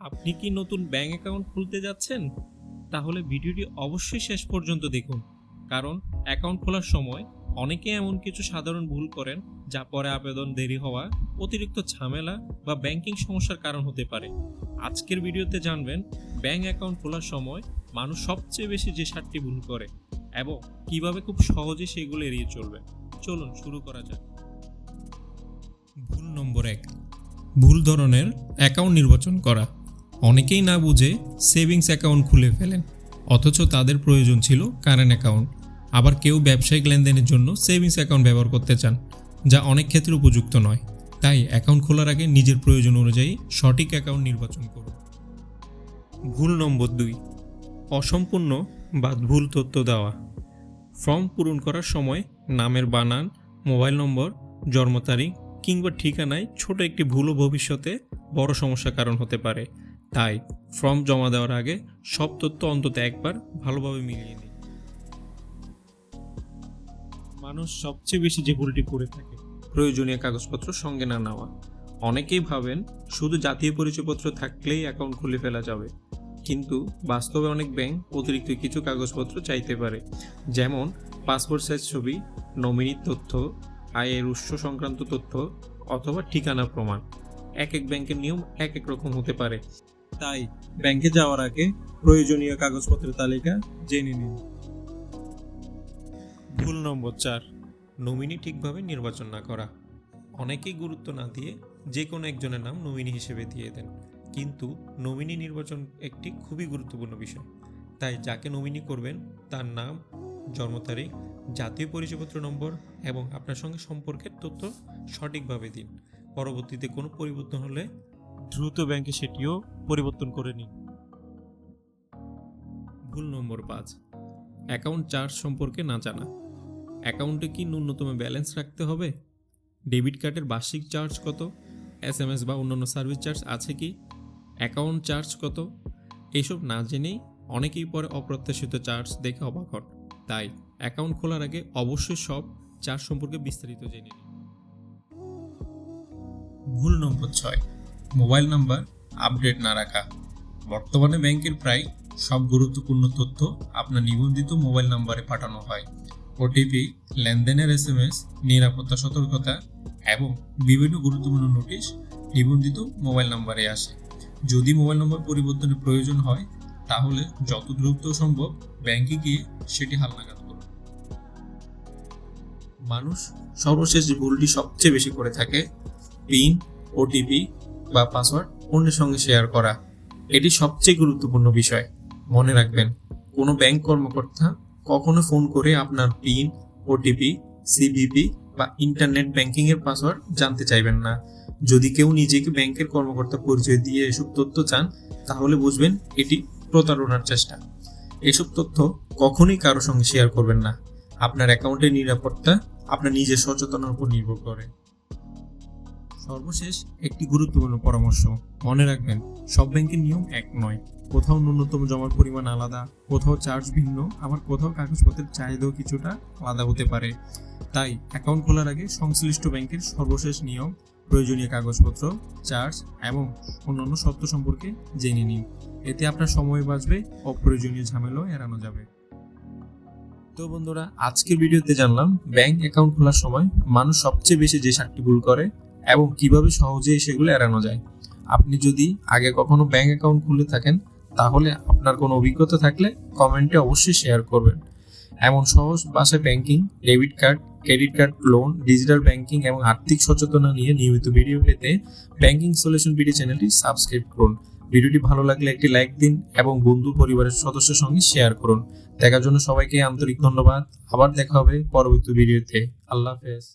আপনি কি নতুন ব্যাংক অ্যাকাউন্ট খুলতে যাচ্ছেন? তাহলে ভিডিওটি অবশ্যই শেষ পর্যন্ত দেখুন, কারণ অ্যাকাউন্ট খোলার সময় অনেকে এমন কিছু সাধারণ ভুল করেন যা পরে আবেদন দেরি হওয়া, অতিরিক্ত ঝামেলা বা ব্যাংকিং সমস্যার কারণ হতে পারে। আজকের ভিডিওতে জানবেন ব্যাংক অ্যাকাউন্ট খোলার সময় মানুষ সবচেয়ে বেশি যে 7টি ভুল করে এবং কিভাবে খুব সহজে সেগুলো এড়িয়ে চলবে। চলুন শুরু করা যাক। ভুল নম্বর 1, ভুল ধরনের অ্যাকাউন্ট নির্বাচন করা। অনেকেই না বুঝে সেভিংস অ্যাকাউন্ট খুলে ফেলেন, অথচ তাদের প্রয়োজন ছিল কারেন্ট অ্যাকাউন্ট। আবার কেউ ব্যবসায়িক লেনদেনের জন্য সেভিংস অ্যাকাউন্ট ব্যবহার করতে চান, যা অনেক ক্ষেত্রে উপযুক্ত নয়। তাই অ্যাকাউন্ট খোলার আগে নিজের প্রয়োজন অনুযায়ী সঠিক অ্যাকাউন্ট নির্বাচন করুন। ভুল নম্বর 2, অসম্পূর্ণ বা ভুল তথ্য দেওয়া। ফর্ম পূরণ করার সময় নামের বানান, মোবাইল নম্বর, জন্ম তারিখ কিংবা ঠিকানায় ছোট একটি ভুলও ভবিষ্যতে বড় সমস্যার কারণ হতে পারে। তাই ফর্ম জমা দেওয়ার আগে সব তথ্য অন্তত একবার ভালোভাবে মিলিয়ে নিন। মানুষ সবচেয়ে বেশি যে ভুলটি করে থাকে প্রয়োজনীয় কাগজপত্র সঙ্গে না নেওয়া। অনেকেই ভাবেন শুধু জাতীয় পরিচয়পত্র থাকলেই অ্যাকাউন্ট খুলে ফেলা যাবে, কিন্তু বাস্তবে অনেক ব্যাংক অতিরিক্ত কিছু কাগজপত্র চাইতে পারে, যেমন পাসপোর্ট সাইজ ছবি, নমিনির তথ্য, আয়ের উৎস সংক্রান্ত তথ্য অথবা ঠিকানা প্রমাণ। এক এক ব্যাংকের নিয়ম এক এক রকম হতে পারে, তাই ব্যাংকে যাওয়ার আগে প্রয়োজনীয় কাগজপত্রের তালিকা জেনে নিন। ভুল নম্বর 4, নমিনি ঠিকভাবে নির্বাচন না করা। অনেকেই গুরুত্ব না দিয়ে যে কোনো একজনের নাম নমিনি হিসেবে দিয়ে দেন, কিন্তু নমিনি নির্বাচন একটি খুবই গুরুত্বপূর্ণ বিষয়। তাই যাকে নমিনি করবেন তার নাম, জন্ম তারিখ, জাতীয় পরিচয়পত্র নম্বর এবং আপনার সঙ্গে সম্পর্কের তথ্য সঠিকভাবে দিন। পরবর্তীতে কোনো পরিবর্তন হলে দ্রুত ব্যাংকে সেটিও পরিবর্তন করে নিন। ভুল নম্বর 5, অ্যাকাউন্ট চার্জ সম্পর্কে না জানা। অ্যাকাউন্টে কি ন্যূনতম ব্যালেন্স রাখতে হবে? ডেবিট কার্ডের বার্ষিক চার্জ কত? SMS বা অন্যান্য সার্ভিস চার্জ আছে কি? অ্যাকাউন্ট চার্জ কত? এইসব না জেনেই অনেকেই পরে অপ্রত্যাশিত চার্জ দেখে অবাক হন। তাই অ্যাকাউন্ট খোলার আগে অবশ্যই সব চার্জ সম্পর্কে বিস্তারিত জেনে নিন। ভুল নম্বর 6, মোবাইল নাম্বার আপডেট না রাখা। বর্তমানে ব্যাংকের প্রায় সব গুরুত্বপূর্ণ তথ্য আপনার নিবন্ধিত মোবাইল নাম্বারে পাঠানো হয়। OTP, লেনদেনের SMS, নিরাপত্তা সতর্কতা এবং বিভিন্ন গুরুত্বপূর্ণ নোটিশ নিবন্ধিত মোবাইল নাম্বারে আসে। যদি মোবাইল নম্বর পরিবর্তনের প্রয়োজন হয় তাহলে যত দ্রুত সম্ভব ব্যাংকে গিয়ে সেটি হালনাগাদ করুন। মানুষ সর্বশেষ যে ভুলটি সবচেয়ে বেশি করে থাকে পিন, OTP বা পাসওয়ার্ড অন্যের সঙ্গে শেয়ার করা। এটি সবচেয়ে গুরুত্বপূর্ণ বিষয়। মনে রাখবেন, কোনো ব্যাংক কর্মকর্তা কখনো ফোন করে আপনার পিন, OTP, CVV বা ইন্টারনেট ব্যাংকিং এর পাসওয়ার্ড জানতে চাইবেন না। যদি কেউ নিজেকে ব্যাংকের কর্মকর্তা পরিচয় দিয়ে এসব তথ্য চান তাহলে বুঝবেন এটি প্রতারণার চেষ্টা। এসব তথ্য কখনোই কারো সঙ্গে শেয়ার করবেন না। আপনার অ্যাকাউন্টের নিরাপত্তা আপনার নিজের সচেতনতার উপর নির্ভর করে। সর্বশেষ একটি গুরুত্বপূর্ণ পরামর্শ, মনে রাখবেন সব ব্যাংকের নিয়ম এক নয়। কোথাও ন্যূনতম জমার পরিমাণ আলাদা, কোথাও চার্জ ভিন্ন, আবার কোথাও কাগজপত্রের চাহিদাও কিছুটা আলাদা হতে পারে। তাই অ্যাকাউন্ট খোলার আগে সংশ্লিষ্ট ব্যাংকের সর্বশেষ নিয়ম, প্রয়োজনীয় কাগজপত্র, চার্জ এবং অন্যান্য শর্ত সম্পর্কে জেনে নিন। এতে আপনার সময় বাঁচবে, অপ্রয়োজনীয় ঝামেলাও এড়ানো যাবে। তো বন্ধুরা, আজকের ভিডিওতে জানলাম ব্যাংক অ্যাকাউন্ট খোলার সময় মানুষ সবচেয়ে বেশি যে 7টি ভুল করে এবং কিভাবে সহজেই সেগুলো এড়ানো যায়। আপনি যদি আগে কখনো ব্যাংক অ্যাকাউন্ট খুলে থাকেন তাহলে আপনার কোনো অভিজ্ঞতা থাকলে কমেন্টে অবশ্যই শেয়ার করবেন। এমন সহজ ভাষায় banking, debit card, credit card, loan, digital banking এবং আর্থিক সচেতনতা নিয়ে নিয়মিত ভিডিও পেতে ব্যাংকিং সলিউশন বিডি চ্যানেলটি সাবস্ক্রাইব করুন। ভিডিওটি ভালো লাগলে একটি লাইক দিন এবং বন্ধু পরিবারের সদস্যের সঙ্গে শেয়ার করুন। দেখার জন্য সবাইকে আন্তরিক ধন্যবাদ। আবার দেখা হবে পরবর্তী ভিডিওতে। আল্লাহ হাফেজ।